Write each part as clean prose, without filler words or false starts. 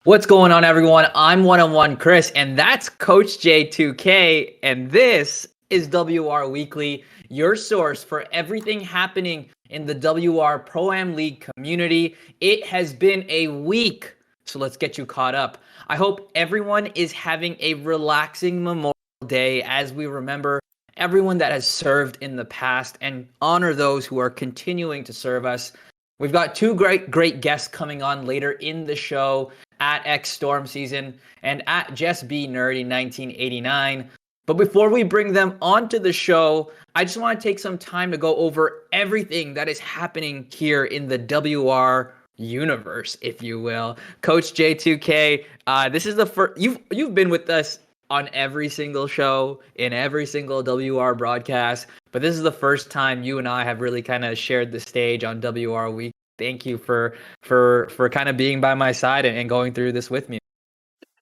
What's going on, everyone? I'm one-on-one Chris, and that's Coach J2K, and this is WR Weekly, your source for everything happening in the WR Pro-Am League community. It has been a week, so let's get you caught up. I hope everyone is having a relaxing Memorial Day as we remember everyone that has served in the past and honor those who are continuing to serve us. We've got two great guests coming on later in the show at xStormSZN and at JUSTBNERDY1989. But before we bring them onto the show, I just want to take some time to go over everything that is happening here in the WR universe, if you will. Coach J2K, this is the first you've been with us on every single show, in every single WR broadcast, but this is the first time you and I have really kind of shared the stage on WR Week. Thank you for kind of being by my side and going through this with me.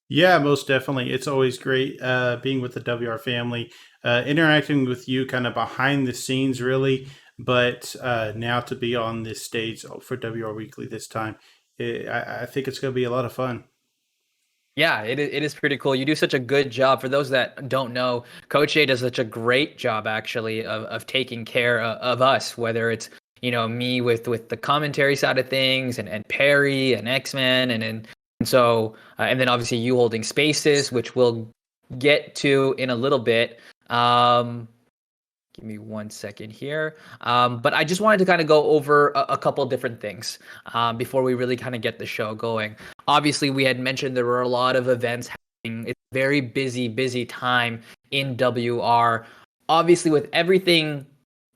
Yeah, most definitely. It's always great being with the WR family, interacting with you kind of behind the scenes, really. But now to be on this stage for WR Weekly this time, I think it's going to be a lot of fun. Yeah, it is pretty cool. You do such a good job. For those that don't know, Coach A does such a great job actually of taking care of us, whether it's me with the commentary side of things and Perry and X-Men and so and then obviously you holding spaces, which we'll get to in a little bit. Give me 1 second here. But I just wanted to kind of go over a couple different things before we really kind of get the show going. Obviously, we had mentioned there were a lot of events happening. It's a very busy time in WR. Obviously, with everything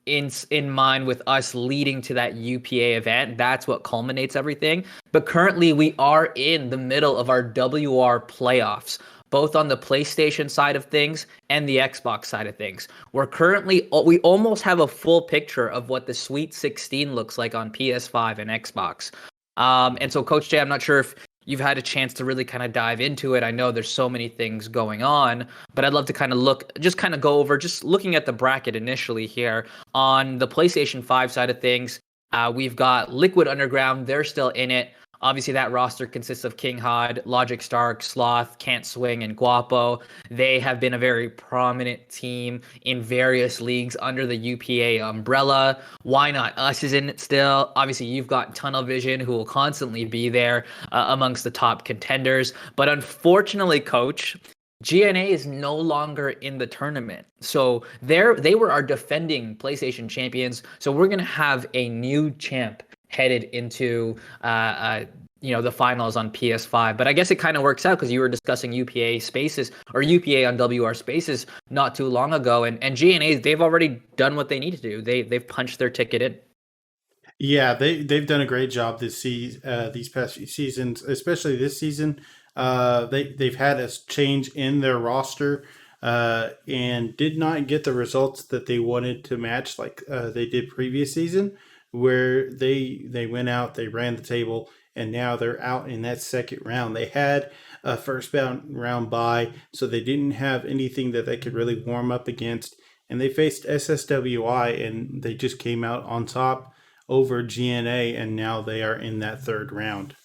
in mind with us leading to that UPA event, that's what culminates everything. But currently, we are in the middle of our WR playoffs, both on the PlayStation side of things and the Xbox side of things. We almost have a full picture of what the Sweet 16 looks like on PS5 and Xbox. And so, Coach Jay, I'm not sure if you've had a chance to really kind of dive into it. I know there's so many things going on, but I'd love to kind of go over, just looking at the bracket initially here on the PlayStation 5 side of things. We've got Liquid Underground. They're still in it. Obviously, that roster consists of King Hod, Logic Stark, Sloth, Can't Swing, and Guapo. They have been a very prominent team in various leagues under the UPA umbrella. Why Not Us is in it still. Obviously, you've got Tunnel Vision, who will constantly be there amongst the top contenders. But unfortunately, Coach, GNA is no longer in the tournament. So they were our defending PlayStation champions. So we're going to have a new champ headed into the finals on PS5. But I guess it kind of works out because you were discussing UPA spaces or UPA on WR spaces not too long ago, and GNA, they've already done what they need to do. They've punched their ticket in. Yeah, they've done a great job these past few seasons, especially this season. They've had a change in their roster and did not get the results that they wanted to match like they did previous season, where they went out, they ran the table, and now they're out in that second round. They had a first round bye, so they didn't have anything that they could really warm up against, and they faced SSWI, and they just came out on top over GNA, and now they are in that third round.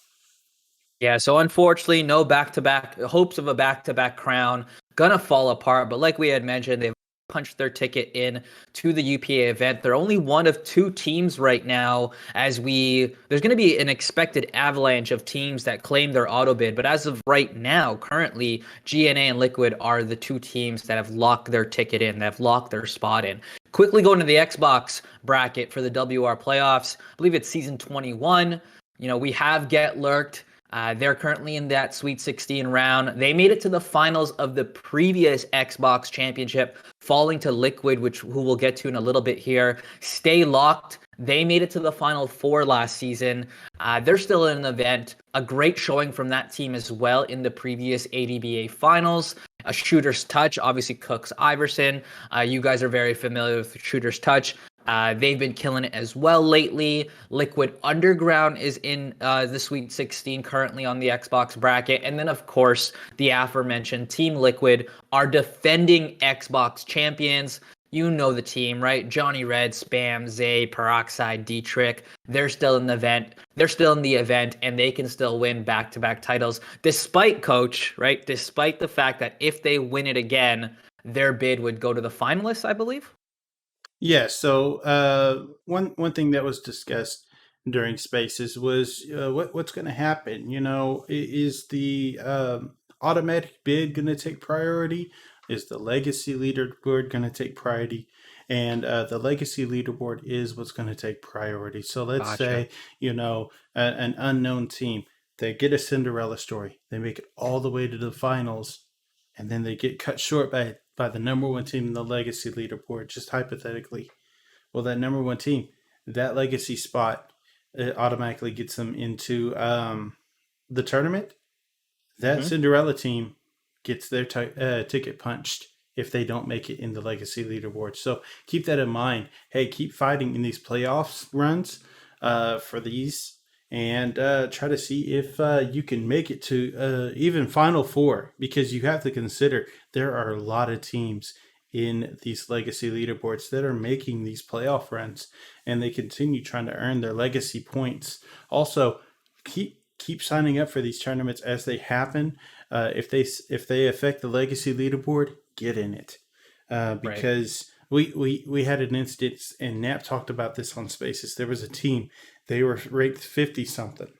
Yeah, so unfortunately, no back-to-back hopes of a back-to-back crown gonna fall apart. But like we had mentioned, they've punched their ticket in to the UPA event. They're only one of two teams right now, there's going to be an expected avalanche of teams that claim their auto bid. But as of right now, currently, GNA and Liquid are the two teams that have locked their ticket in, that have locked their spot in. Quickly going to the Xbox bracket for the WR playoffs. I believe it's season 21. We have Get Lurked. They're currently in that Sweet 16 round. They made it to the finals of the previous Xbox Championship, falling to Liquid, who we'll get to in a little bit here. Stay Locked. They made it to the Final Four last season. They're still in an event. A great showing from that team as well in the previous ADBA finals. A Shooter's Touch, obviously Cooks Iverson. You guys are very familiar with Shooter's Touch. They've been killing it as well lately. Liquid Underground is in the Sweet 16 currently on the Xbox bracket. And then, of course, the aforementioned Team Liquid are defending Xbox champions. You know the team, right? Johnny Red, Spam, Zay, Peroxide, Dietrich. They're still in the event. They're still in the event, and they can still win back-to-back titles, despite coach, right? Despite the fact that if they win it again, their bid would go to the finalists, I believe. Yeah. So one thing that was discussed during Spaces was what's going to happen. Is the automatic bid going to take priority? Is the legacy leaderboard going to take priority? And the legacy leaderboard is what's going to take priority. So let's Gotcha. say an unknown team, they get a Cinderella story, they make it all the way to the finals, and then they get cut short by the number one team in the legacy leaderboard, just hypothetically. Well, that number one team, that legacy spot, it automatically gets them into the tournament. That Mm-hmm. Cinderella team gets their ticket punched if they don't make it in the legacy leaderboard. So keep that in mind. Hey, keep fighting in these playoffs runs for these, and try to see if you can make it to even Final Four, because you have to consider there are a lot of teams in these legacy leaderboards that are making these playoff runs, and they continue trying to earn their legacy points. Also, keep signing up for these tournaments as they happen. If they affect the legacy leaderboard, get in it, Right. because we had an instance, and Knapp talked about this on Spaces. There was a team, they were ranked 50 something.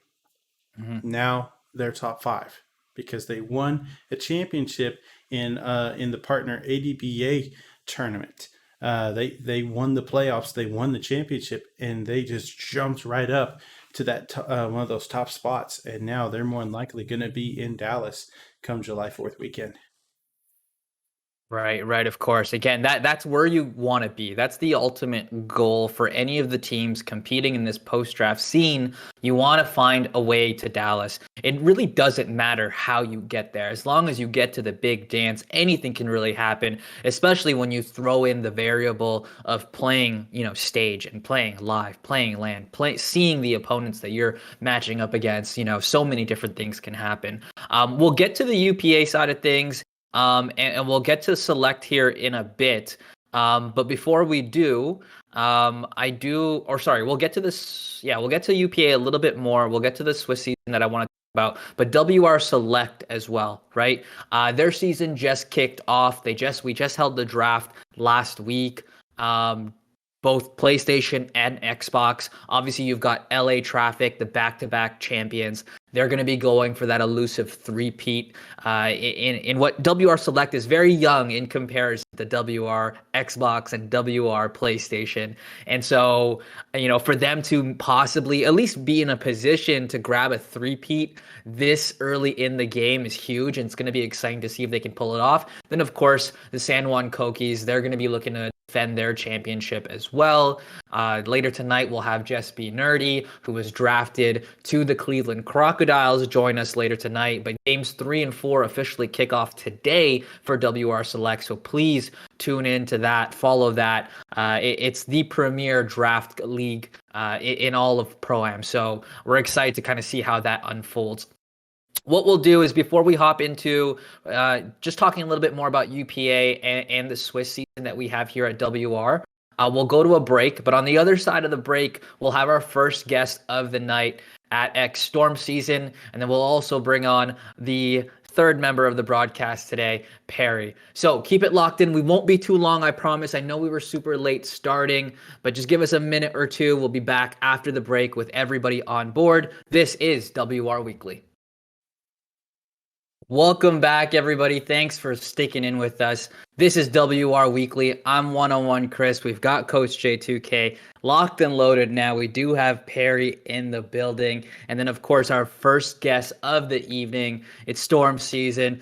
Mm-hmm. Now they're top 5 because they won a championship in the partner ADBA tournament. They won the playoffs, they won the championship, and they just jumped right up to that one of those top spots. And now they're more than likely going to be in Dallas come July 4th weekend. Right, right, of course. Again, that's where you want to be. That's the ultimate goal for any of the teams competing in this post-draft scene. You want to find a way to Dallas. It really doesn't matter how you get there. As long as you get to the big dance, anything can really happen, especially when you throw in the variable of playing, stage and playing live, playing LAN, seeing the opponents that you're matching up against. So many different things can happen. We'll get to the UPA side of things. And we'll get to select here in a bit. But before we do, we'll get to this. Yeah, we'll get to UPA a little bit more. We'll get to the Swiss season that I want to talk about, but WR Select as well, right? Their season just kicked off. We just held the draft last week. Both PlayStation and Xbox. Obviously, you've got LA Traffic, the back-to-back champions. They're going to be going for that elusive three-peat in what WR Select is very young in comparison to WR Xbox and WR PlayStation. And so, for them to possibly at least be in a position to grab a three-peat this early in the game is huge, and it's going to be exciting to see if they can pull it off. Then, of course, the San Juan Cokies, they're going to be looking to defend their championship as well. Later tonight, we'll have JUSTBNERDY, who was drafted to the Cleveland Crocodiles, join us later tonight. But games 3 and 4 officially kick off today for WR Select. So please tune in to that, follow that. It's the premier draft league in all of Pro-Am. So we're excited to kind of see how that unfolds. What we'll do is, before we hop into just talking a little bit more about UPA and the Swiss season that we have here at WR, we'll go to a break. But on the other side of the break, we'll have our first guest of the night at xStormSZN, and then we'll also bring on the third member of the broadcast today, Perry. So keep it locked in. We won't be too long, I promise. I know we were super late starting, but just give us a minute or two. We'll be back after the break with everybody on board. This is WR Weekly. Welcome back, everybody. Thanks for sticking in with us. This is WR Weekly. I'm 101 Chris. We've got Coach J2K locked and loaded now. We do have Perry in the building. And then, of course, our first guest of the evening. It's XStormSZN.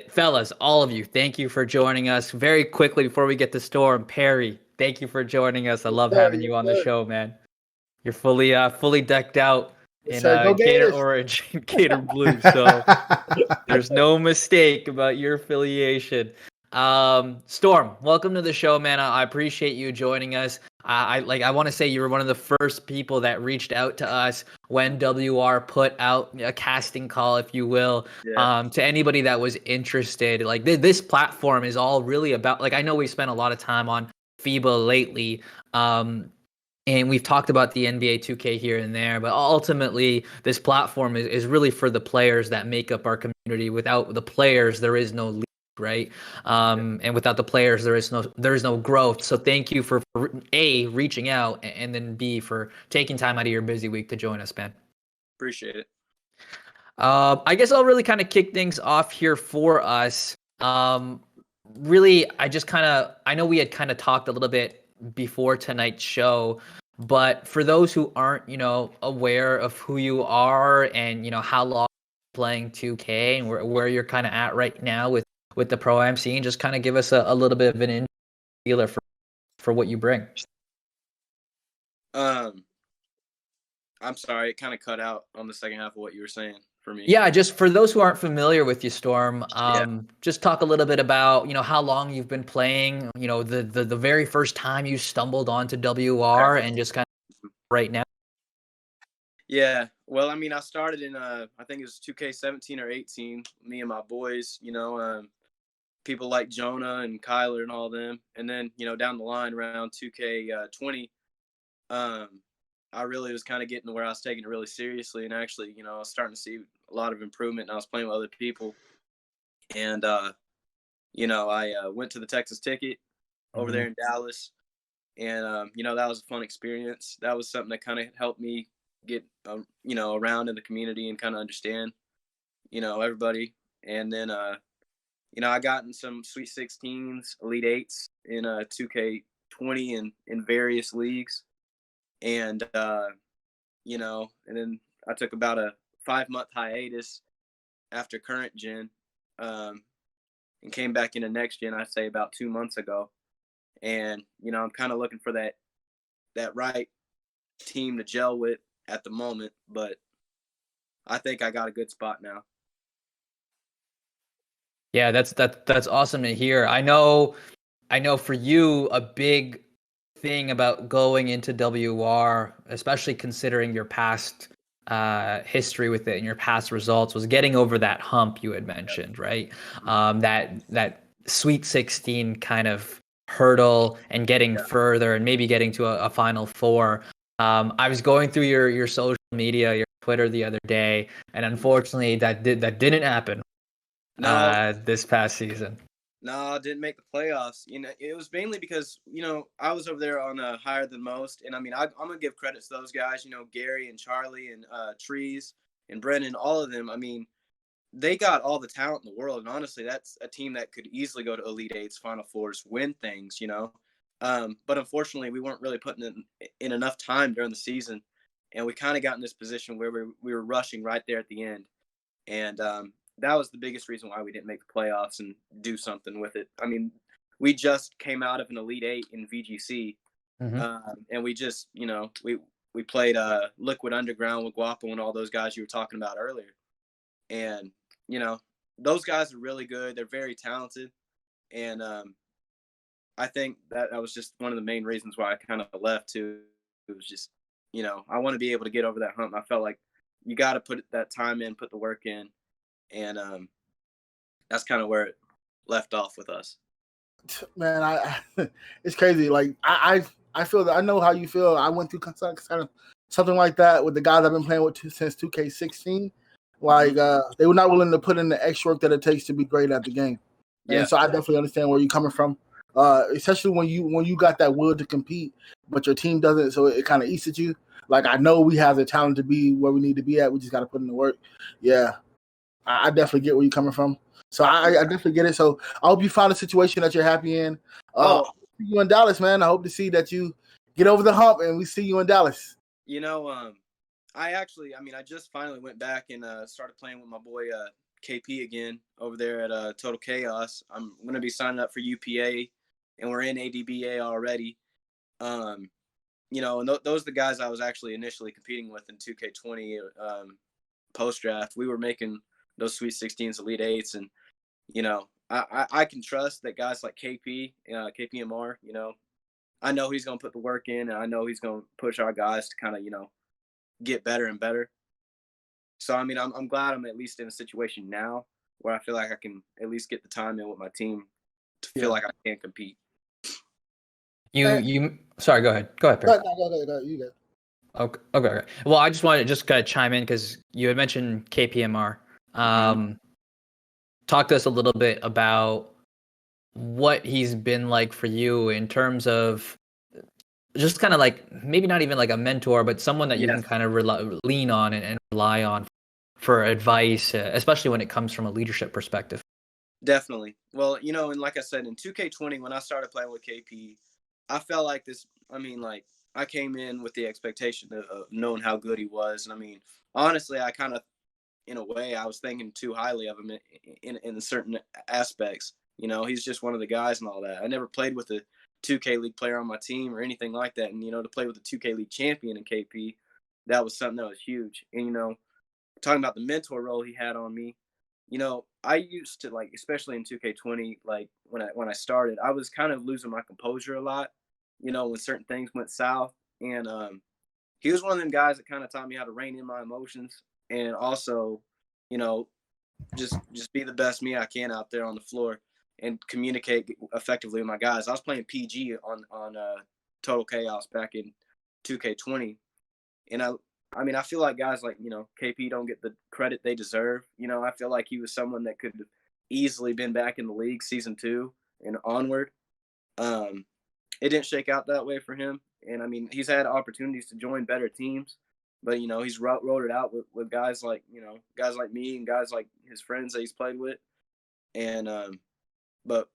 Fellas, all of you, thank you for joining us. Very quickly, before we get to Storm, Perry, thank you for joining us. I love having you on the show, man. You're fully decked out in Go Gator Gators. Orange and Gator Blue. So there's no mistake about your affiliation. Storm, welcome to the show, man. I appreciate you joining us. I want to say you were one of the first people that reached out to us when WR put out a casting call, if you will, Yeah. to anybody that was interested. Like this platform is all really about, like, I know we spent a lot of time on FIBA lately. And we've talked about the NBA 2K here and there, but ultimately this platform is really for the players that make up our community. Without the players, there is no league, right? And without the players, there is no growth. So thank you for A, reaching out, and then B, for taking time out of your busy week to join us, man. Appreciate it. I guess I'll really kind of kick things off here for us. Really, I know we had kind of talked a little bit before tonight's show, but for those who aren't, aware of who you are and, how long you're playing 2K and where you're kind of at right now with the Pro-Am scene, just kind of give us a little bit of an feeler for what you bring. I'm sorry, it kind of cut out on the second half of what you were saying for me. Yeah, just for those who aren't familiar with you, Storm, Yeah. just talk a little bit about, how long you've been playing, the very first time you stumbled onto WR, and just kind of right now. Yeah. Well, I mean, I started in I think it was 2K17 or 18, me and my boys, people like Jonah and Kyler and all them. And then, down the line around 2K20, I really was kind of getting to where I was taking it really seriously, and actually, I was starting to see a lot of improvement, and I was playing with other people. And I went to the Texas Ticket over there in Dallas, and that was a fun experience. That was something that kind of helped me get around in the community and kind of understand everybody. And then I got in some Sweet 16s, Elite 8s in 2K20 and in various leagues. And and then I took about a 5-month hiatus after current gen, and came back into next gen, I'd say about 2 months ago. And, I'm kind of looking for that right team to gel with at the moment, but I think I got a good spot now. Yeah, that's awesome to hear. I know for you, a big thing about going into WR, especially considering your past history with it and your past results, was getting over that hump you had mentioned, right? That Sweet 16 kind of hurdle, and getting further and maybe getting to a Final Four. I was going through your social media, your Twitter the other day, and unfortunately that didn't happen. No, This past season. no, didn't make the playoffs. It was mainly because, I was over there on a higher than most. And I mean, I'm going to give credit to those guys, Gary and Charlie and Trees and Brennan, all of them. I mean, they got all the talent in the world. And honestly, that's a team that could easily go to Elite Eights, Final Fours, win things, But unfortunately, we weren't really putting in enough time during the season. And we kind of got in this position where we were rushing right there at the end. And that was the biggest reason why we didn't make the playoffs and do something with it. I mean, we just came out of an Elite Eight in VGC, and we just, we played Liquid Underground with Guapo and all those guys you were talking about earlier. And, those guys are really good. They're very talented. And I think that was just one of the main reasons why I kind of left too. It was just, I want to be able to get over that hump. I felt like you got to put that time in, put the work in. And that's kind of where it left off with us. Man, it's crazy. Like I feel that I know how you feel. I went through kind of something like that with the guys I've been playing with since 2K16. Like they were not willing to put in the extra work that it takes to be great at the game. And Yeah. so I definitely understand where you're coming from. Especially when you got that will to compete, but your team doesn't, so it kind of eats at you. Like I know we have the talent to be where we need to be at. We just got to put in the work. Yeah. I definitely get where you're coming from. So I definitely get it. So I hope you find a situation that you're happy in. See you in Dallas, man. I hope to see that you get over the hump and we see you in Dallas. I just finally went back and started playing with my boy KP again over there at Total Chaos. I'm going to be signing up for UPA, and we're in ADBA already. And those are the guys I was actually initially competing with in 2K20 post-draft. We were making those Sweet 16s, Elite 8s, and I can trust that guys like KP, KPMR, I know he's going to put the work in, and I know he's going to push our guys to kind of, get better and better. So, I mean, I'm glad I'm at least in a situation now where I feel like I can at least get the time in with my team to feel like I can compete. Sorry, go ahead. Go ahead, Perry. Go, you go. Okay. Well, I just wanted to just kind of chime in because you had mentioned KPMR. Talk to us a little bit about what he's been like for you in terms of just kind of like maybe not even like a mentor, but someone that you can kind of lean on and rely on for advice, especially when it comes from a leadership perspective. Definitely. Well, and like I said, in 2K20, when I started playing with KP, I felt like this. I mean, like I came in with the expectation of knowing how good he was. And I mean, honestly, I kind of, in a way, I was thinking too highly of him in certain aspects. He's just one of the guys and all that. I never played with a 2K League player on my team or anything like that. And, to play with a 2K League champion in KP, that was something that was huge. And, talking about the mentor role he had on me, I used to, like, especially in 2K20, like when I started, I was kind of losing my composure a lot, when certain things went south. And he was one of them guys that kind of taught me how to rein in my emotions and also, just be the best me I can out there on the floor and communicate effectively with my guys. I was playing PG on Total Chaos back in 2K20, and I mean, I feel like guys like, KP don't get the credit they deserve. I feel like he was someone that could have easily been back in the league season 2 and onward. It didn't shake out that way for him. And I mean, he's had opportunities to join better teams, but, he's wrote it out with guys like, guys like me and guys like his friends that he's played with. And, but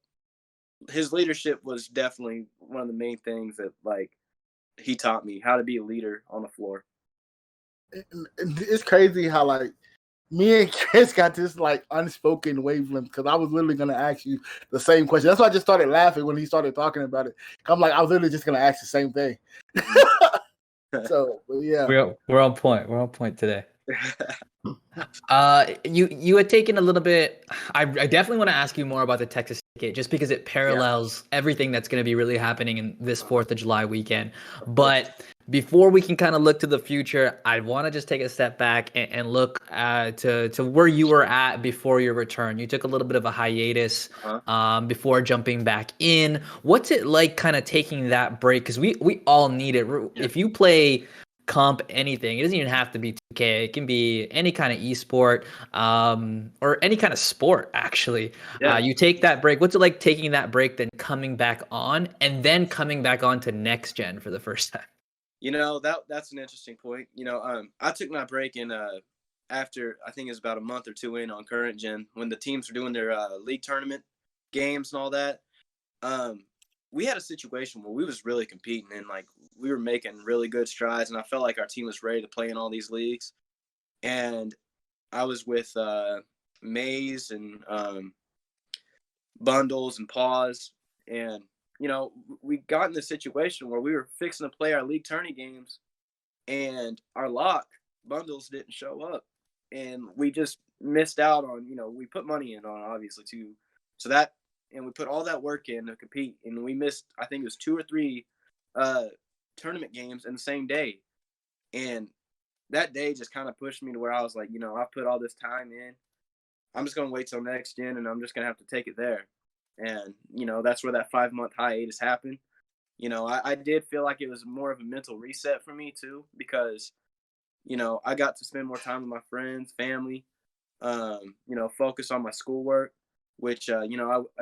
his leadership was definitely one of the main things that, like, he taught me how to be a leader on the floor. It's crazy how, like, me and Chris got this, like, unspoken wavelength because I was literally going to ask you the same question. That's why I just started laughing when he started talking about it. I'm like, I was literally just going to ask the same thing. So, but yeah. We're on point. We're on point today. You had taken a little bit. I definitely want to ask you more about the Texas ticket just because it parallels everything that's going to be really happening in this 4th of July weekend. But before we can kind of look to the future, I want to just take a step back and look to where you were at before your return. You took a little bit of a hiatus before jumping back in. What's it like kind of taking that break? Because we all need it. If you play comp anything, it doesn't even have to be 2K, it can be any kind of esport or any kind of sport actually. You take that break. What's it like taking that break, then coming back on and then coming back on to next gen for the first time? That's an interesting point. I took my break in after, I think it was about a month or 2 in on current gen when the teams were doing their league tournament games and all that. We had a situation where we was really competing and, like, we were making really good strides, and I felt like our team was ready to play in all these leagues. And I was with Maze and Bundles and Paws, and we got in this situation where we were fixing to play our league tourney games, and our lock Bundles didn't show up, and we just missed out on. We put money in on obviously too, so that. And we put all that work in to compete, and we missed, I think it was 2 or 3 tournament games in the same day. And that day just kind of pushed me to where I was like, I've put all this time in. I'm just going to wait till next gen, and I'm just going to have to take it there. And, that's where that 5-month hiatus happened. I did feel like it was more of a mental reset for me too, because, I got to spend more time with my friends, family, focus on my schoolwork. Which, I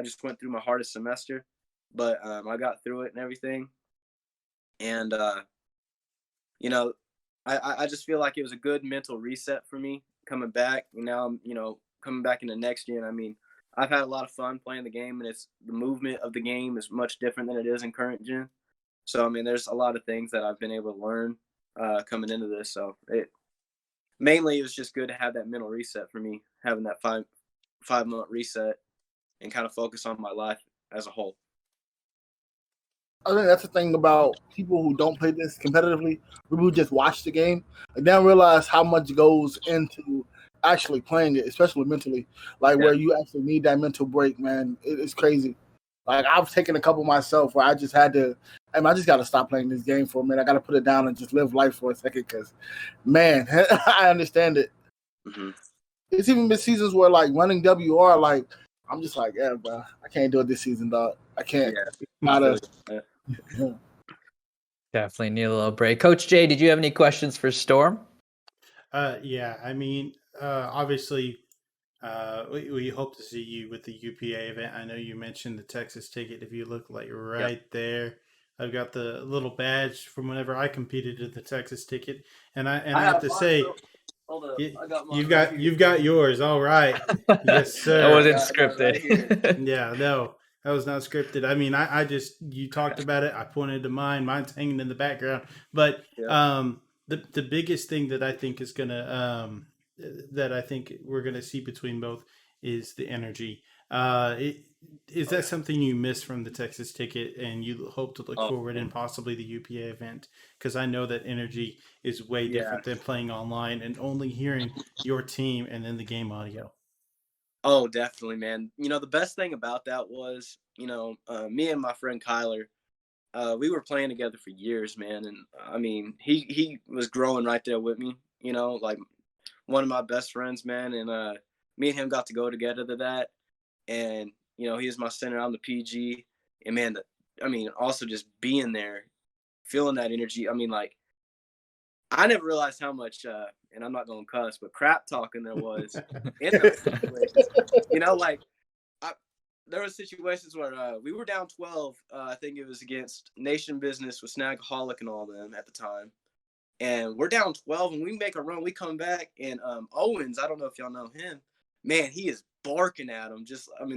just went through my hardest semester, but I got through it and everything. And, I just feel like it was a good mental reset for me coming back. And now I'm, coming back into next gen. I mean, I've had a lot of fun playing the game, and the movement of the game is much different than it is in current gen. So, I mean, there's a lot of things that I've been able to learn coming into this. So it was just good to have that mental reset for me, having that 5-month reset and kind of focus on my life as a whole. I think that's the thing about people who don't play this competitively, people who just watch the game, and they don't realize how much goes into actually playing it, especially mentally, like where you actually need that mental break, man. It's crazy. Like I've taken a couple myself where I just had to. I just got to stop playing this game for a minute. I got to put it down and just live life for a second because, man, I understand it. Mm-hmm. It's even been seasons where like running WR, like I'm just like, yeah, bro, I can't do it this season, dog. I can't. Yeah. Definitely need a little break. Coach Jay, did you have any questions for Storm? Yeah, I mean, obviously, we hope to see you with the UPA event. I know you mentioned the Texas ticket. If you look like right there, I've got the little badge from whenever I competed at the Texas ticket, and I have to say, hold up, I got mine you've got yours. All right, yes, sir. That wasn't got mine right scripted. Yeah, no, that was not scripted. I mean, I just you talked about it. I pointed to mine. Mine's hanging in the background. But the biggest thing that I think is gonna that I think we're gonna see between both is the energy. Is that something you miss from the Texas ticket, and you hope to look forward in possibly the UPA event? Because I know that energy is way different than playing online and only hearing your team and then the game audio. Oh, definitely, man. You know, the best thing about that was, me and my friend Kyler, we were playing together for years, man. And I mean, he was growing right there with me, like one of my best friends, man. And me and him got to go together to that. And, he was my center on the PG. And man, also just being there, feeling that energy. I mean, like, I never realized how much, and I'm not going to cuss, but crap talking there was in those situations. There were situations where we were down 12. I think it was against Nation Business with Snagaholic and all them at the time. And we're down 12, and we make a run. We come back, and Owens, I don't know if y'all know him. Man, he is barking at them.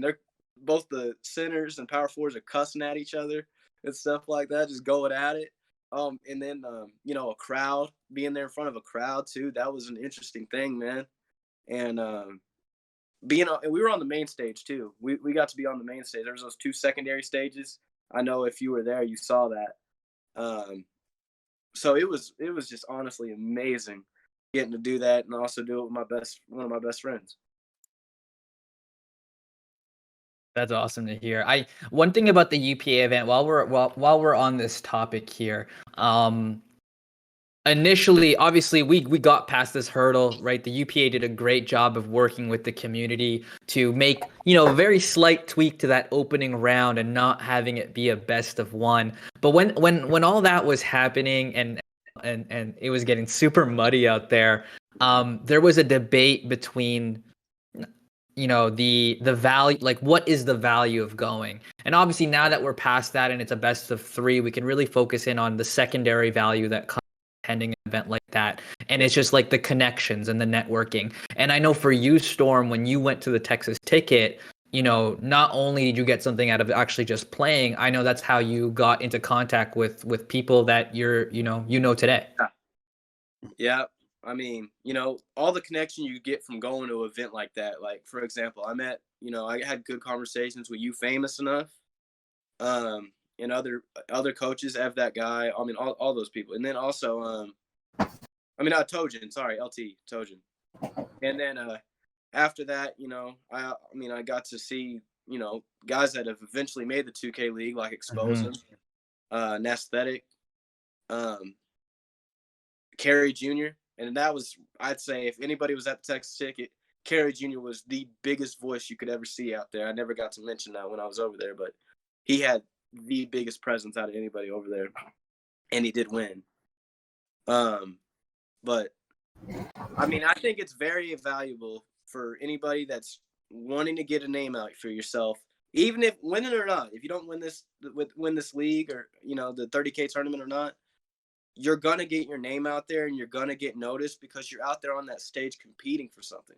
They're both the centers and power forwards are cussing at each other and stuff like that, just going at it. And then, a crowd, being there in front of a crowd too, that was an interesting thing, man. And we were on the main stage too. We got to be on the main stage. There was those two secondary stages. I know if you were there, you saw that. So it was just honestly amazing getting to do that and also do it with one of my best friends. That's awesome to hear. One thing about the UPA event while we're on this topic here, initially, obviously, we got past this hurdle, right? The UPA did a great job of working with the community to make, a very slight tweak to that opening round and not having it be a best of one. But when all that was happening and it was getting super muddy out there, there was a debate between the value, like what is the value of going? And obviously now that we're past that and it's a best of 3, we can really focus in on the secondary value that comes attending an event like that. And it's just like the connections and the networking. And I know for you, Storm, when you went to the Texas ticket, not only did you get something out of actually just playing, I know that's how you got into contact with people that you're today. Yeah. I mean, all the connection you get from going to an event like that. Like, for example, I had good conversations with you, Famous Enough, and other coaches, that guy. I mean, all those people. And then also, Tojan, sorry, LT, Tojan. And then after that, I got to see, guys that have eventually made the 2K League, like Exposum, Nasthetic, Kerry Jr., and that was, I'd say, if anybody was at the Texas ticket, Kerry Jr. was the biggest voice you could ever see out there. I never got to mention that when I was over there, but he had the biggest presence out of anybody over there, and he did win. But, I think it's very valuable for anybody that's wanting to get a name out for yourself, even if winning or not. If you don't win this league or, the 30K tournament or not, you're going to get your name out there and you're going to get noticed because you're out there on that stage competing for something.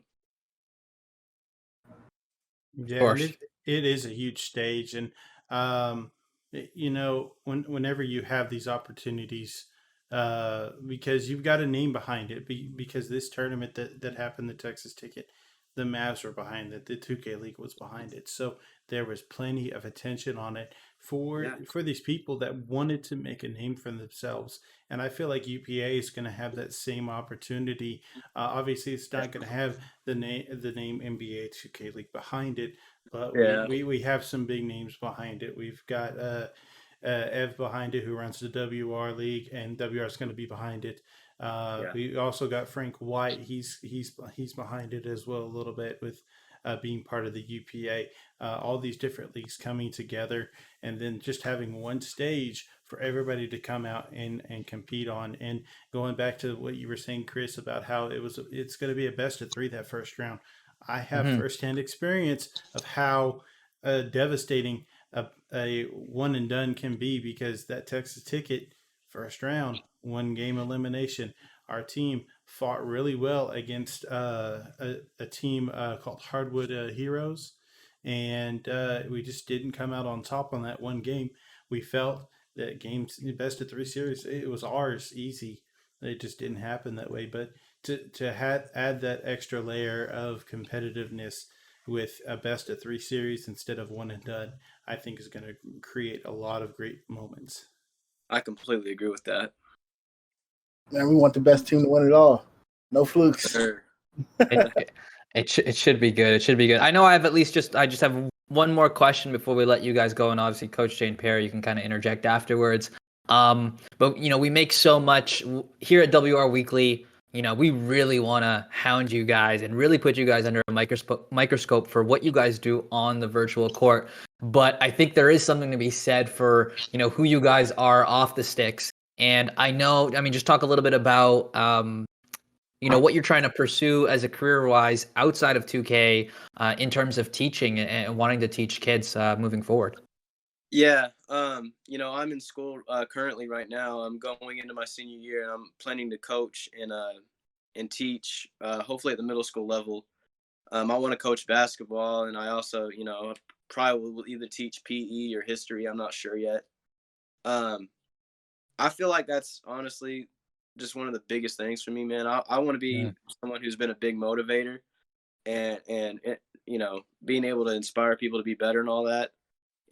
Yeah, it is a huge stage. And, whenever you have these opportunities, because you've got a name behind it, because this tournament that happened, the Texas ticket, the Mavs were behind it, the 2K League was behind it. So there was plenty of attention on it for these people that wanted to make a name for themselves. And I feel like UPA is going to have that same opportunity. Obviously, it's not going to have the name NBA 2K League behind it, but Yeah. we have some big names behind it. We've got Ev behind it, who runs the WR League, and WR is going to be behind it. We also got Frank White. He's behind it as well a little bit with being part of the UPA. All these different leagues coming together, and then just having one stage for everybody to come out and compete on. And going back to what you were saying, Chris, about how it's going to be a best of 3 that first round. I have firsthand experience of how devastating a one and done can be, because that Texas ticket first round, 1 game elimination. Our team fought really well against a team called Hardwood Heroes, and we just didn't come out on top on that 1 game. We felt that games, best of 3 series, it was ours easy. It just didn't happen that way. But to add that extra layer of competitiveness with a best of 3 series instead of 1 and done, I think is going to create a lot of great moments. I completely agree with that. Man, we want the best team to win it all. No flukes. Sure. It should be good. It should be good. I know I just have one more question before we let you guys go, and obviously Coach Jane Perry, you can kind of interject afterwards. But we make so much here at WR Weekly. We really want to hound you guys and really put you guys under a microscope for what you guys do on the virtual court. But I think there is something to be said for who you guys are off the sticks. And just talk a little bit about what you're trying to pursue as a career-wise outside of 2K in terms of teaching and wanting to teach kids moving forward. Yeah, I'm in school currently right now. I'm going into my senior year, and I'm planning to coach and teach, hopefully at the middle school level. I want to coach basketball, and I also, probably will either teach PE or history. I'm not sure yet. I feel like that's honestly just one of the biggest things for me, man. I want to be someone who's been a big motivator, and being able to inspire people to be better and all that.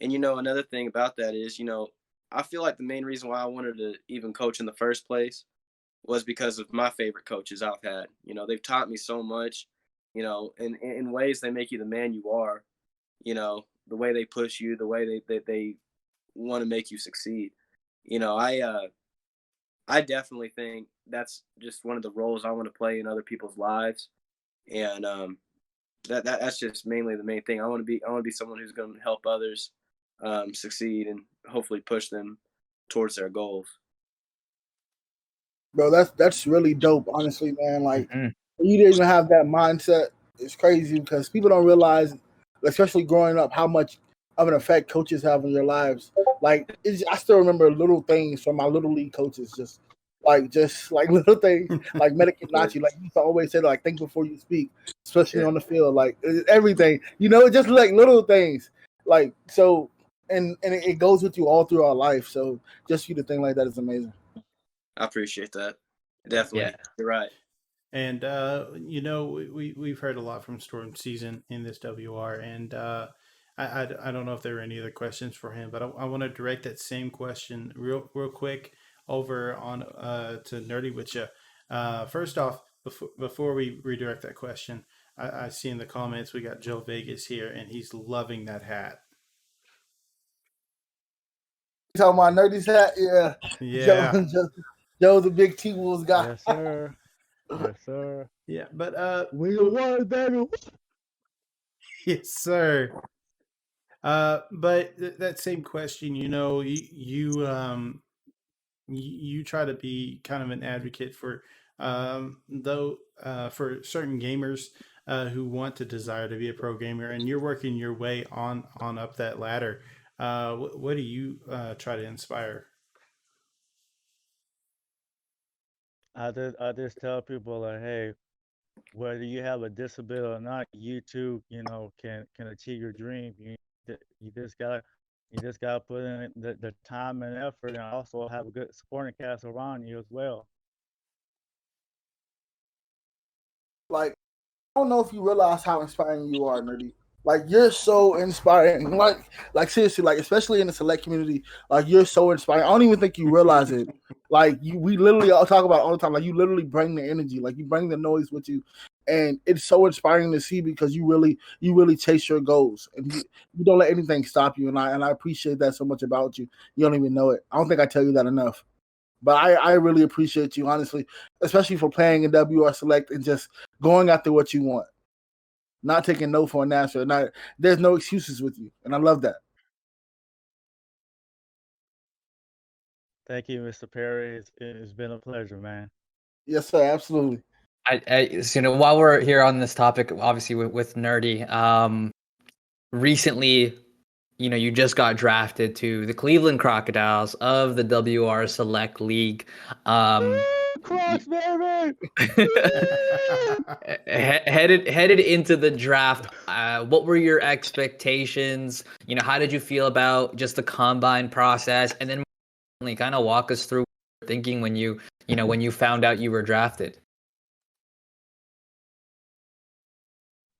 And, another thing about that is, I feel like the main reason why I wanted to even coach in the first place was because of my favorite coaches I've had. They've taught me so much, in ways they make you the man you are, the way they push you, the way they want to make you succeed. I definitely think that's just one of the roles I want to play in other people's lives. And that's just mainly the main thing. I want to be someone who's going to help others succeed and hopefully push them towards their goals. Bro, that's really dope, honestly, man. Like, you didn't even have that mindset. It's crazy because people don't realize, especially growing up, how much of an effect coaches have on your lives. Like, I still remember little things from my little league coaches, just like little things, like Medicaid Nachi, like you used to always say, like, think before you speak, especially on the field, like everything, just like little things, like, so, and it goes with you all through our life. So just for you to think like that is amazing. I appreciate that. Definitely. Yeah. You're right. And, we've heard a lot from StormSZN in this WR, and I don't know if there are any other questions for him, but I want to direct that same question real quick over on to Nerdy with you. First off, before we redirect that question, I see in the comments we got Joe Vegas here, and he's loving that hat. You talking about Nerdy's hat? Yeah. Yeah. Joe's a big T-Wolves guy. Yes, sir. Yes, sir. Yeah, but we the one, baby. Yes, sir. But that same question, you try to be kind of an advocate for for certain gamers who want to desire to be a pro gamer, and you're working your way on up that ladder. What do you try to inspire? I just tell people, like, hey, whether you have a disability or not, you too, can achieve your dream. You just gotta put in the time and effort, and also have a good supporting cast around you as well. Like, I don't know if you realize how inspiring you are, Nerdy. Like, you're so inspiring. Like seriously, like, especially in the select community, like, you're so inspiring. I don't even think you realize it. Like, we literally all talk about it all the time. Like, you literally bring the energy. Like, you bring the noise with you. and it's so inspiring to see because you really chase your goals and you don't let anything stop you. And I appreciate that so much about you. You don't even know it. I don't think I tell you that enough. But I really appreciate you, honestly, especially for playing in WR Select and just going after what you want, not taking no for an answer. There's no excuses with you, and I love that. Thank you, Mr. Perry. It's been a pleasure, man. Yes, sir, absolutely. While we're here on this topic, obviously with Nerdy, recently, you just got drafted to the Cleveland Crocodiles of the WR Select League. Crocs, baby! Headed into the draft, what were your expectations? How did you feel about just the combine process? And then kind of walk us through thinking when you found out you were drafted.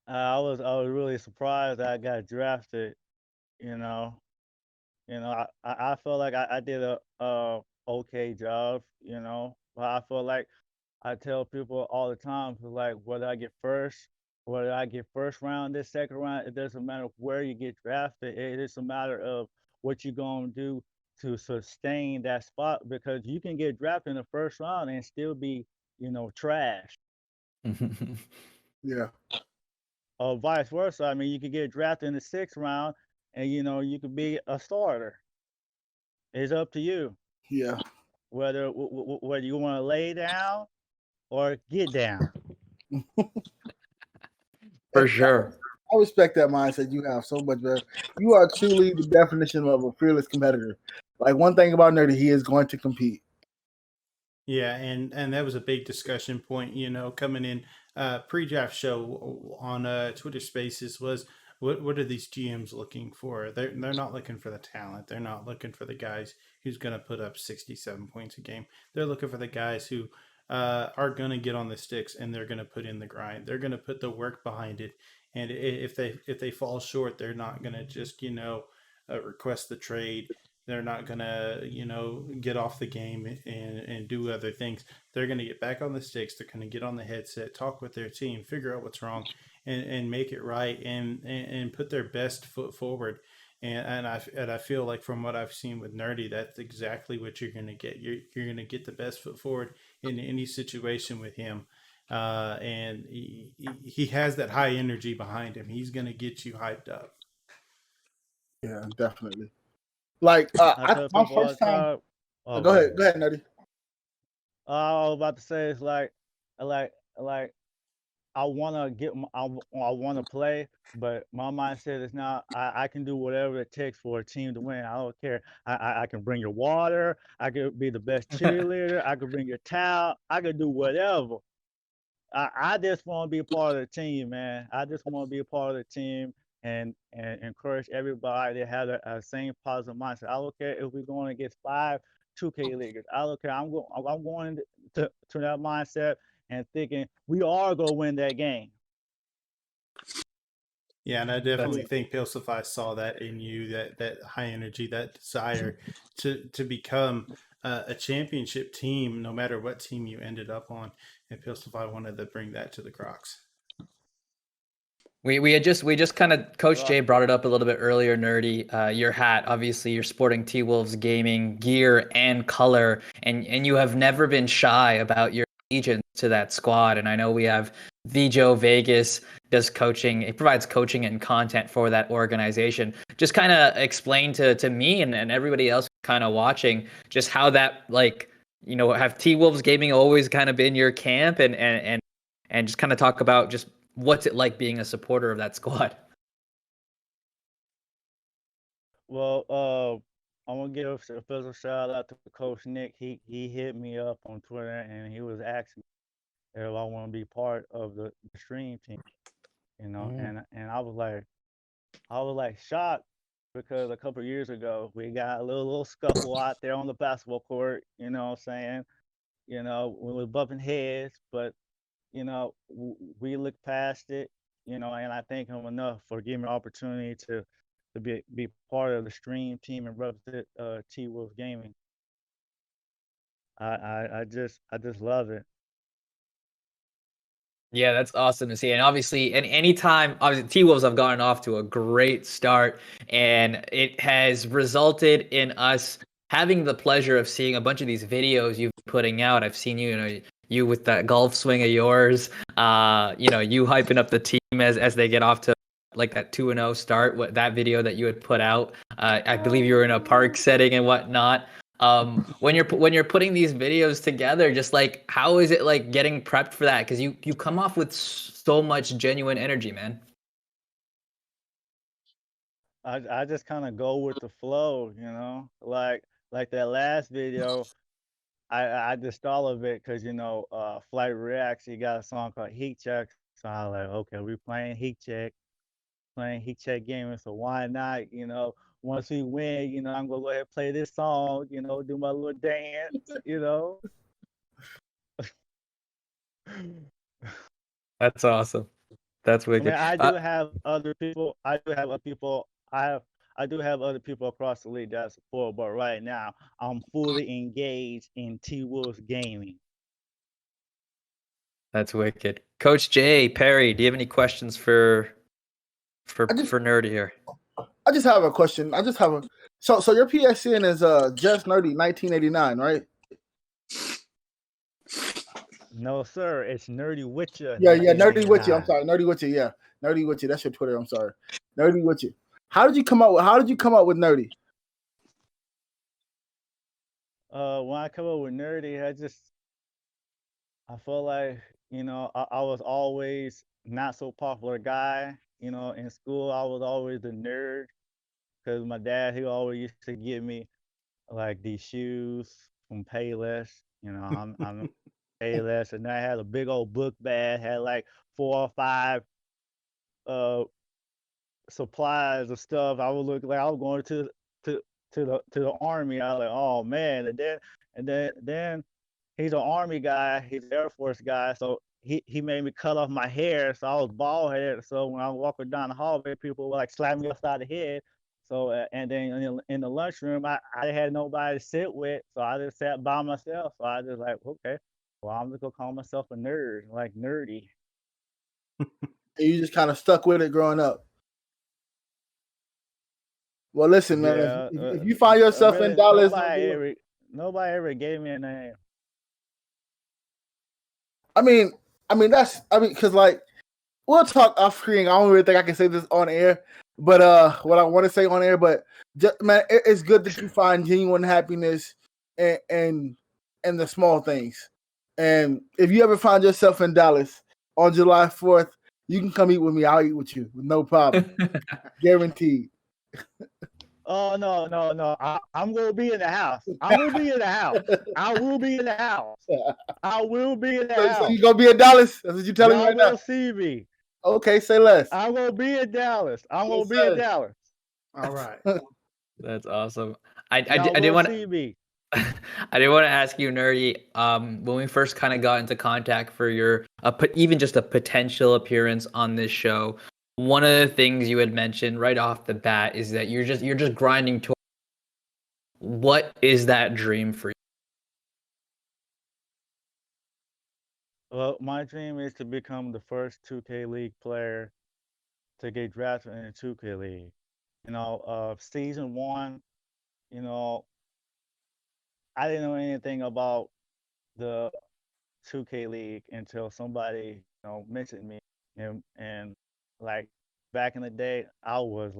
I was really surprised that I got drafted. I felt like I did a okay job. But I feel like I tell people all the time, like whether I get first round, this second round, it doesn't matter where you get drafted. It is a matter of what you're gonna do to sustain that spot because you can get drafted in the first round and still be, trash. Yeah. Or vice versa. I mean, you could get drafted in the sixth round and you could be a starter. It's up to you. Yeah. Whether you want to lay down or get down. For sure. I respect that mindset you have so much, better. You are truly the definition of a fearless competitor. Like one thing about Nerdy, he is going to compete. Yeah, and that was a big discussion point, coming in pre-draft show on Twitter Spaces was what are these GMs looking for? They're not looking for the talent. They're not looking for the guys who's going to put up 67 points a game. They're looking for the guys who are going to get on the sticks and they're going to put in the grind. They're going to put the work behind it. And if they fall short, they're not going to just request the trade. They're not going to, get off the game and do other things. They're going to get back on the sticks. They're going to get on the headset, talk with their team, figure out what's wrong, and make it right and put their best foot forward. And I feel like from what I've seen with Nerdy, that's exactly what you're going to get. You're going to get the best foot forward in any situation with him. And he has that high energy behind him. He's going to get you hyped up. Yeah, definitely. Like my first time. Oh, go ahead, Nerdy. I was about to say it's like I wanna I wanna play, but my mindset is now I can do whatever it takes for a team to win. I don't care. I can bring your water. I could be the best cheerleader. I could bring your towel. I could do whatever. I just want to be a part of the team, man. I just want to be a part of the team and encourage everybody to have a same positive mindset. I don't care if we're going against 5 2K leaguers. I don't care. I'm going to that mindset and thinking we are going to win that game. Yeah, and I definitely think Pilsify saw that in you, that high energy, that desire to become a championship team, no matter what team you ended up on. And Pilsify wanted to bring that to the Crocs. We just kind of Coach Jay brought it up a little bit earlier, Nerdy. Your hat, obviously, you're sporting T-Wolves gaming gear and color, and you have never been shy about your allegiance to that squad. And I know we have Vijo Vegas does coaching. It provides coaching and content for that organization. Just kind of explain to me and everybody else kind of watching just how that have T-Wolves gaming always kind of been your camp and just kind of talk about just what's it like being a supporter of that squad? Well, I want to give a special shout out to Coach Nick. He hit me up on Twitter and he was asking if I want to be part of the stream team, and I was like shocked because a couple of years ago we got a little scuffle out there on the basketball court. You know what I'm saying? We were bumping heads, but we looked past it, and I thank him enough for giving me an opportunity to be part of the stream team and represent T-Wolves Gaming. I just love it. Yeah, that's awesome to see. And obviously, and anytime, obviously, T-Wolves have gotten off to a great start, and it has resulted in us having the pleasure of seeing a bunch of these videos you've been putting out. I've seen you with that golf swing of yours, you hyping up the team as they get off to like that 2-0 start, what that video that you had put out. I believe you were in a park setting and whatnot. When you're putting these videos together, just like how is it like getting prepped for that? Because you come off with so much genuine energy, man. I just kind of go with the flow, you know, like that last video. I just thought of it because Flight Reacts, he got a song called Heat Check, so I was like, okay, we playing Heat Check gaming, so why not, once we win, I'm gonna go ahead and play this song, do my little dance. That's awesome. That's I wicked. mean, I do have other people. I do have other people across the league that support, but right now I'm fully engaged in T-Wolves gaming. That's wicked. Coach Jay Perry, do you have any questions for Nerdy here? I just have a question. So your PSN is JUSTBNERDY1989, right? No, sir. It's Nerdy with you. Yeah, Nerdy with you. I'm sorry, Nerdy with you. Yeah, Nerdy with you. That's your Twitter. I'm sorry, Nerdy with you. How did you come up with Nerdy? When I come up with Nerdy, I feel like I was always not so popular guy. In school I was always the nerd because my dad, he always used to give me like these shoes from Payless. I'm Payless, and I had a big old book bag, had like 4 or 5 supplies of stuff. I would look like I was going to the army. I was like, oh man, and then he's an army guy, he's an Air Force guy, so he made me cut off my hair, so I was bald headed. So when I was walking down the hallway, people would like slap me upside the head. So and then in the lunchroom, I had nobody to sit with, so I just sat by myself. So I just like, okay, well, I'm just gonna call myself a nerd, like nerdy. And you just kind of stuck with it growing up. Well, listen, man. Yeah, if you find yourself in Dallas, nobody ever gave me a name. I mean, because like we'll talk off screen. I don't really think I can say this on air, but what I want to say on air, but man, it's good that you find genuine happiness and the small things. And if you ever find yourself in Dallas on July 4th, you can come eat with me. I'll eat with you with no problem, guaranteed. Oh no! I'm gonna be in the house. I will be in the house. So you gonna be in Dallas? That's what you telling me right now. Y'all will see me. Okay, say less. I'm gonna be in Dallas. All right. That's awesome. I didn't want to see me. I didn't want to ask you, Nerdy. When we first kind of got into contact for your even just a potential appearance on this show, one of the things you had mentioned right off the bat is that you're just grinding to. What is that dream for you? Well, my dream is to become the first 2K League player to get drafted in the 2K League. Season 1, I didn't know anything about the 2K League until somebody, mentioned me. And like back in the day, I was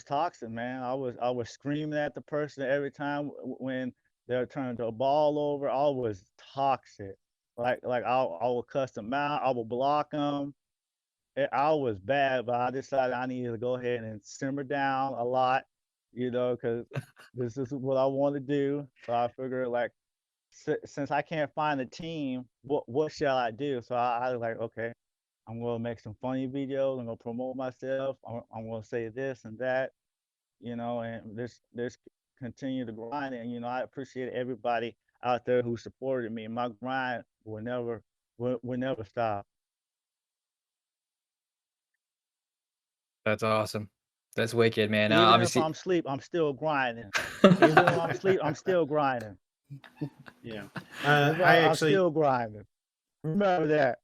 toxic, man. I was screaming at the person every time when they were turning the ball over. I was toxic. Like I would cuss them out. I would block them. I was bad, but I decided I needed to go ahead and simmer down a lot, because this is what I want to do. So I figured, like, since I can't find a team, what shall I do? So I was like, okay, I'm gonna make some funny videos. I'm gonna promote myself. I'm gonna say this and that, and this continue to grind. And I appreciate everybody out there who supported me. My grind will never stop. That's awesome. That's wicked, man. Even Obviously, if I'm asleep, I'm still grinding. Even when I'm asleep, I'm still grinding. Yeah. I'm still grinding. Remember that.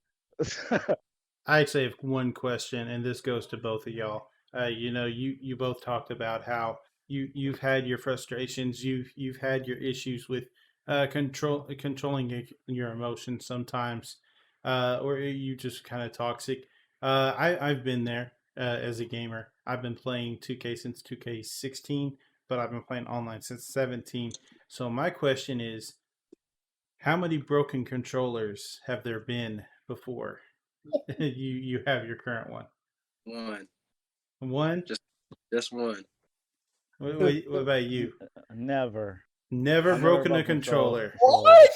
I actually have one question, and this goes to both of y'all. You both talked about how you've had your frustrations, you've had your issues with controlling your emotions sometimes, or you just kind of toxic. I've been there as a gamer. I've been playing 2K since 2K16, but I've been playing online since 17. So my question is, how many broken controllers have there been before you have your current one? One. One? Just one. What about you? Never. Never I broken never a broke control- controller. What?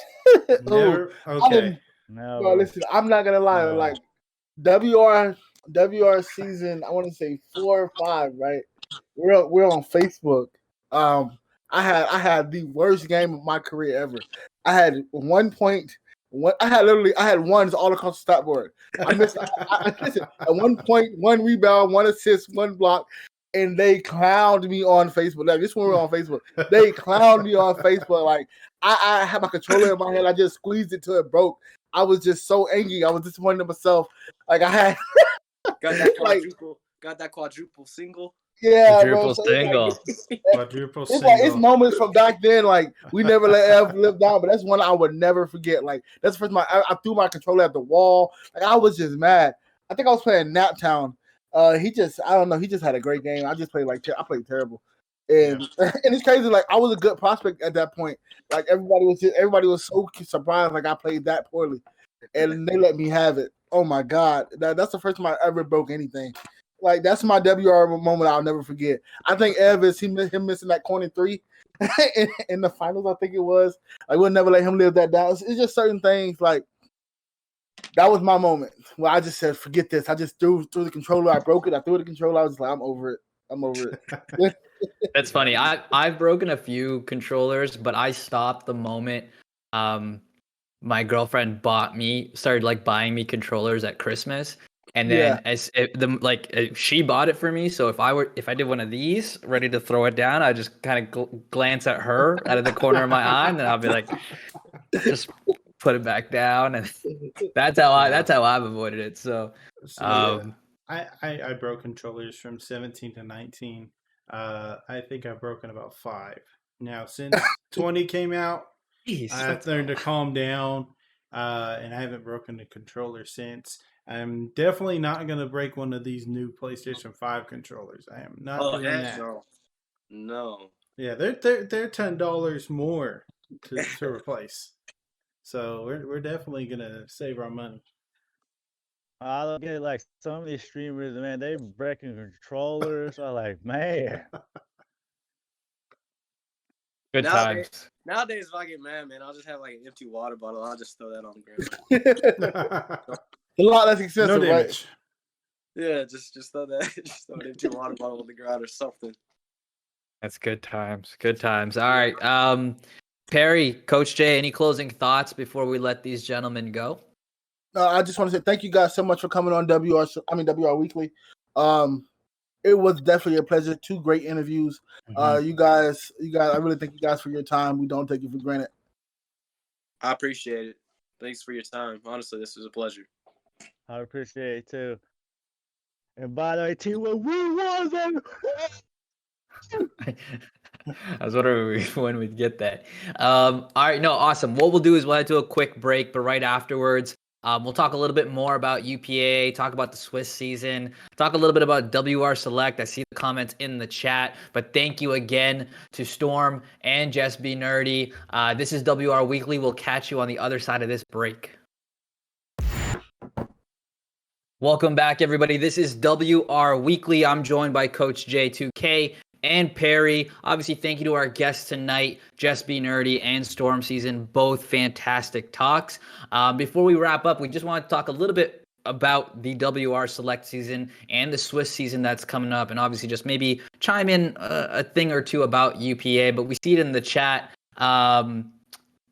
Never. I Okay. didn't, Never. bro, listen, I'm not gonna lie. No. Like WR season, I want to say 4 or 5, right? We're on Facebook. I had the worst game of my career ever. I had 1 point. I had ones all across the stat board. I missed. Listen, at 1 point, 1 rebound, 1 assist, 1 block, and they clowned me on Facebook. Like this one, we're on Facebook. They clowned me on Facebook. Like I had my controller in my hand. I just squeezed it till it broke. I was just so angry. I was disappointed in myself. Like I had Got that like quadruple. Got that quadruple single. yeah, bro. Quadruple So single. Quadruple it's like it's single. moments from back then. Like we never let Ev live down, but that's one I would never forget. Like that's the first time I threw my controller at the wall. Like I was just mad. I think I was playing Naptown. I don't know. He just had a great game. I just played I played terrible, and and it's crazy. Like I was a good prospect at that point. Like everybody was so surprised. Like I played that poorly, and they let me have it. Oh my god, that's the first time I ever broke anything. Like that's my WR moment I'll never forget. I think Ev is him missing that corner 3 in the finals. I think it was. I would never let him live that down. It's just certain things like. That was my moment where I just said, "Forget this." I just threw the controller. I broke it. I threw the controller. I was like, "I'm over it. I'm over it." That's funny. I've broken a few controllers, but I stopped the moment my girlfriend started like buying me controllers at Christmas. And then she bought it for me. So if I did one of these ready to throw it down, I just kind of glance at her out of the corner of my eye, and then I'll be like, just put it back down, and that's how I've avoided it. So, I broke controllers from 17 to 19. I think I've broken about 5. Now since 20 came out, I've learned to calm down, and I haven't broken a controller since. I'm definitely not going to break one of these new PlayStation 5 controllers. I am not doing that. No. Yeah, they're $10 more to replace. So we're definitely gonna save our money. I look at like some of these streamers, man, they breaking controllers. I'm like, man. Good times. Nowadays, if I get mad, man, I'll just have like an empty water bottle. I'll just throw that on the ground. A lot less expensive, no damage. Right? Yeah, just throw that. Just throw an empty water bottle on the ground or something. That's good times. Good times. All right. Perry, Coach Jay, any closing thoughts before we let these gentlemen go? I just want to say thank you guys so much for coming on WR Weekly. It was definitely a pleasure. 2 great interviews. You guys, I really thank you guys for your time. We don't take it for granted. I appreciate it. Thanks for your time. Honestly, this was a pleasure. I appreciate it too. And by the way, T-Will, we won them. I was wondering when we'd get that. All right, no, awesome. What we'll do is we'll head to a quick break, but right afterwards, we'll talk a little bit more about UPA, talk about the Swiss season, talk a little bit about WR Select. I see the comments in the chat, but thank you again to Storm and Just Be Nerdy. This is WR Weekly. We'll catch you on the other side of this break. Welcome back, everybody. This is WR Weekly. I'm joined by Coach J2K and Perry. Obviously, thank you to our guests tonight, Just Be Nerdy and STORMSZN, both fantastic talks. Before we wrap up, we just want to talk a little bit about the WR Select season and the Swiss season that's coming up, and obviously just maybe chime in a thing or two about UPA, but we see it in the chat.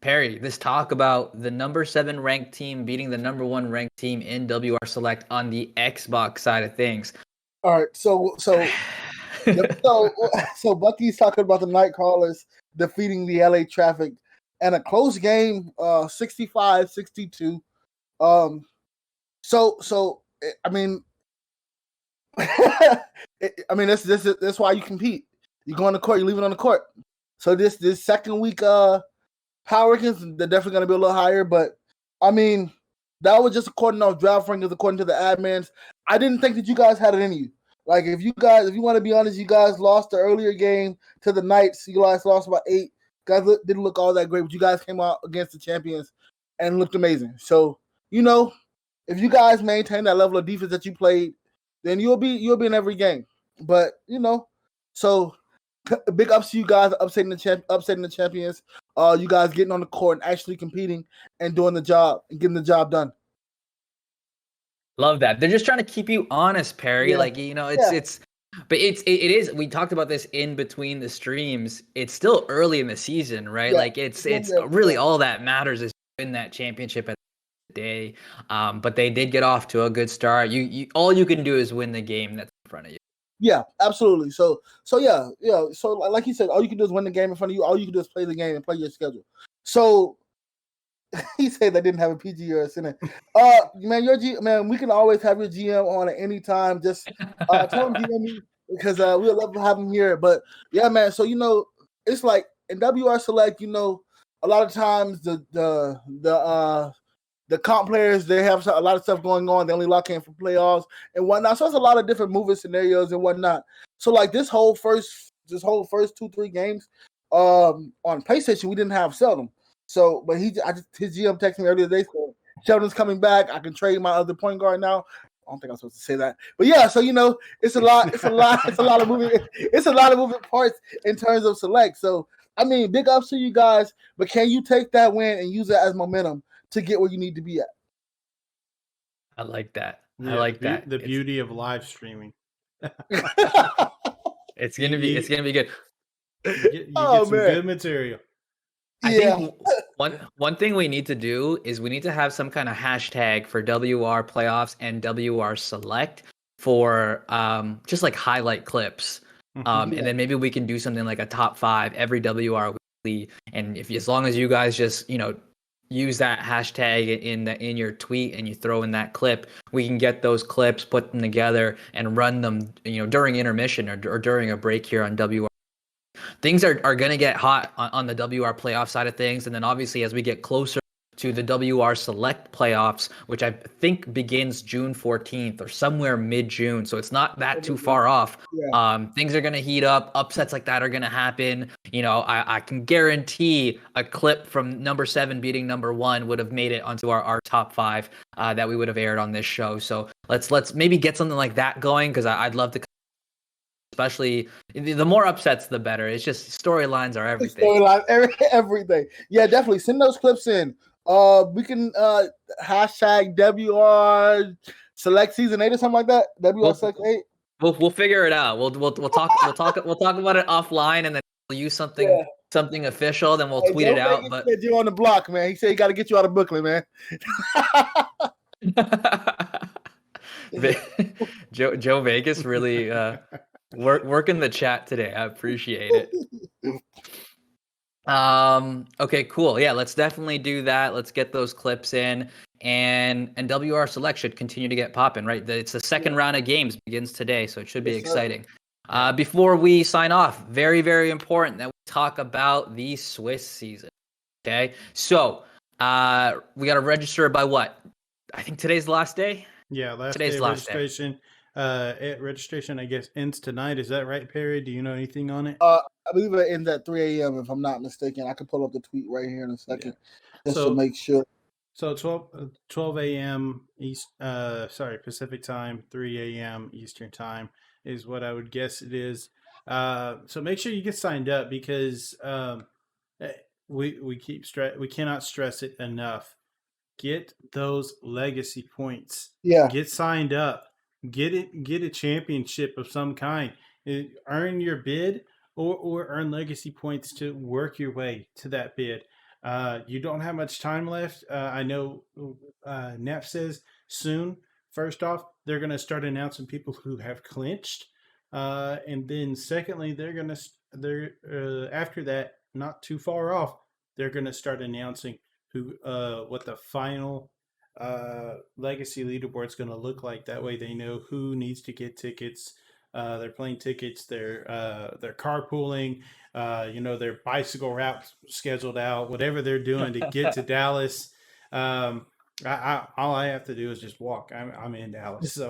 Perry, this talk about the number 7 ranked team beating the number 1 ranked team in WR Select on the Xbox side of things. All right, so Bucky's talking about the Nightcrawlers defeating the LA Traffic and a close game, 65-62. I mean, that's why you compete. You go on the court, you leave it on the court. So this second week power rankings, they're definitely gonna be a little higher, but I mean, that was just according to draft rankings, according to the admins. I didn't think that you guys had it in you. Like if you want to be honest, you guys lost the earlier game to the Knights. You guys lost by 8. Guys didn't look all that great, but you guys came out against the champions and looked amazing. So, if you guys maintain that level of defense that you played, then you'll be in every game. But so big ups to you guys upsetting the champions. You guys getting on the court and actually competing and doing the job and getting the job done. Love that. They're just trying to keep you honest, Perry. Yeah. Like, but it is. We talked about this in between the streams. It's still early in the season, right? Yeah. Like it's really all that matters is win that championship at the day. But they did get off to a good start. You all you can do is win the game that's in front of you. Yeah, absolutely. So yeah. So like you said, all you can do is win the game in front of you. All you can do is play the game and play your schedule. So he said they didn't have a PG or a center. Man, we can always have your GM on at any time. Just tell him DM me because we'd love to have him here. But yeah, man. So it's like in WR Select, a lot of times the comp players, they have a lot of stuff going on. They only lock in for playoffs and whatnot. So it's a lot of different moving scenarios and whatnot. So like this whole first 2-3 games on PlayStation, we didn't have Seldom. So, but his GM texted me earlier today. So Sheldon's coming back. I can trade my other point guard now. I don't think I'm supposed to say that, but yeah. So it's a lot of moving parts in terms of Select. So I mean, big ups to you guys. But can you take that win and use it as momentum to get where you need to be at? I like that. Yeah, I like that. The beauty of live streaming. It's gonna be good. You get some good material. I think one thing we need to do is we need to have some kind of hashtag for WR playoffs and WR select for just like highlight clips. And then maybe we can do something like a top 5 every WR weekly. And as long as you guys just, use that hashtag in your tweet and you throw in that clip, we can get those clips, put them together and run them, during intermission or during a break here on WR. Things are going to get hot on the WR playoff side of things. And then obviously as we get closer to the WR Select playoffs, which I think begins June 14th or somewhere mid-June. So it's not that too far off. Yeah. Things are going to heat up. Upsets like that are going to happen. I can guarantee a clip from number 7 beating number 1 would have made it onto our top 5 that we would have aired on this show. So let's maybe get something like that going because I'd love to. Especially the more upsets, the better. It's just storylines are everything. Everything. Yeah, definitely send those clips in. We can hashtag WR Select Season 8 or something like that. WR Select 8. We'll figure it out. We'll talk about it offline, and then we'll use something official. Then we'll tweet it out. But you on the block, man. He said he got to get you out of Brooklyn, man. Joe Vegas really working the chat today. I appreciate it. Okay, cool. Yeah, let's definitely do that. Let's get those clips in, and WR Select should continue to get popping, right? It's the second round of games begins today, so it should be exciting. Before we sign off, very, very important that we talk about the Swiss season. Okay, so we got to register by what? I think today's the last day. Yeah, today's day the last registration. Registration, I guess, ends tonight. Is that right, Perry? Do you know anything on it? I believe it ends at 3 a.m. if I'm not mistaken. I can pull up the tweet right here in a second just to make sure. So 12 a.m. Pacific time, 3 a.m. Eastern time is what I would guess it is. So make sure you get signed up because we cannot stress it enough. Get those legacy points. Yeah. Get signed up. Get a championship of some kind. Earn your bid or earn legacy points to work your way to that bid. You don't have much time left. I know Neff says soon. First off, they're going to start announcing people who have clinched. And then secondly, after that, not too far off, they're going to start announcing what the final legacy leaderboard's going to look like. That way they know who needs to get tickets, their plane tickets, their carpooling, their bicycle route scheduled out, whatever they're doing to get to Dallas. All I have to do is just walk. I'm in Dallas, so.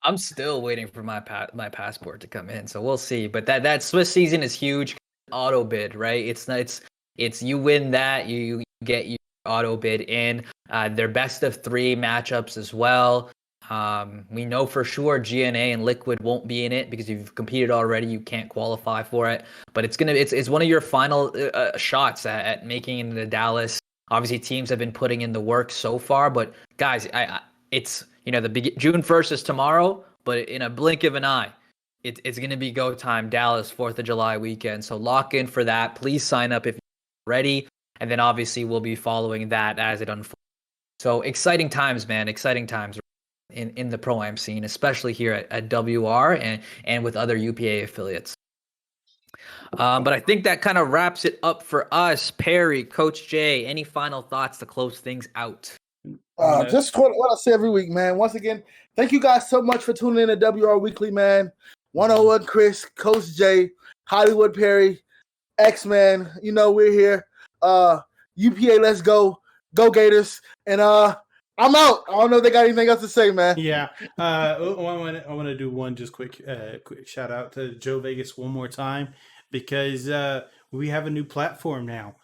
I'm still waiting for my passport to come in, so we'll see. But that Swiss season is huge. Auto bid, right? It's you win that, you get your auto bid in. Their best of 3 matchups as well. We know for sure GNA and Liquid won't be in it because you've competed already. You can't qualify for it. But it's one of your final shots at making it into Dallas. Obviously, teams have been putting in the work so far, but guys, it's June 1st is tomorrow, but in a blink of an eye, it's going to be go time. Dallas 4th of July weekend. So lock in for that. Please sign up if you're ready, and then obviously we'll be following that as it unfolds. So exciting times, man! Exciting times in the pro-am scene, especially here at WR and with other UPA affiliates. But I think that kind of wraps it up for us. Perry, Coach Jay, any final thoughts to close things out? Just what I say every week, man. Once again, thank you guys so much for tuning in to WR Weekly, man. 101 Chris, Coach Jay, Hollywood Perry, X-Man. We're here. UPA, let's go. Go Gators. And I'm out. I don't know if they got anything else to say, man. Yeah. I want to do one just quick shout out to Joe Vegas one more time, because we have a new platform now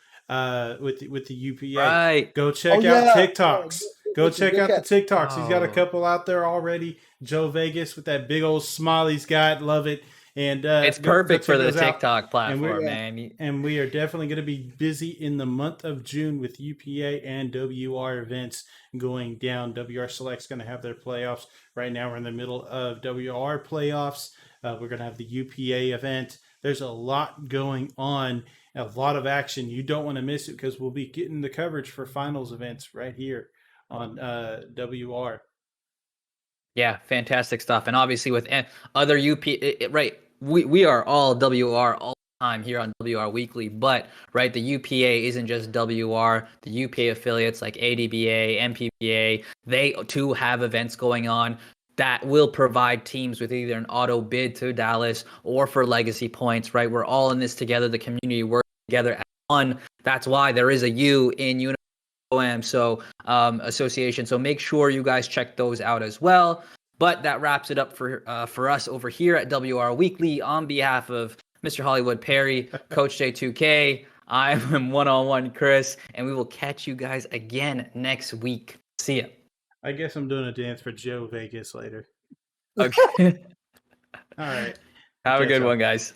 with the UPA. Right. Go check out TikToks. Go check out the TikToks. He's got a couple out there already. Joe Vegas with that big old smile he's got. Love it. And it's perfect for the TikTok platform, man. And we are definitely going to be busy in the month of June with UPA and WR events going down. WR Select's going to have their playoffs. Right now we're in the middle of WR playoffs. We're going to have the UPA event. There's a lot going on, a lot of action. You don't want to miss it, because we'll be getting the coverage for finals events right here on WR. Yeah, fantastic stuff. And obviously with other right, we are all WR all the time here on WR Weekly, but right, the UPA isn't just WR. The UPA affiliates like ADBA, MPBA, they too have events going on that will provide teams with either an auto bid to Dallas or for legacy points, right? We're all in this together. The community works together as one. That's why there is a U in Unified Association. So make sure you guys check those out as well. But that wraps it up for us over here at WR Weekly. On behalf of Mr. Hollywood Perry, Coach J2K, I'm 101 Chris, and we will catch you guys again next week. See ya. I guess I'm doing a dance for Joe Vegas later. Okay. All right. Have a good one, guys.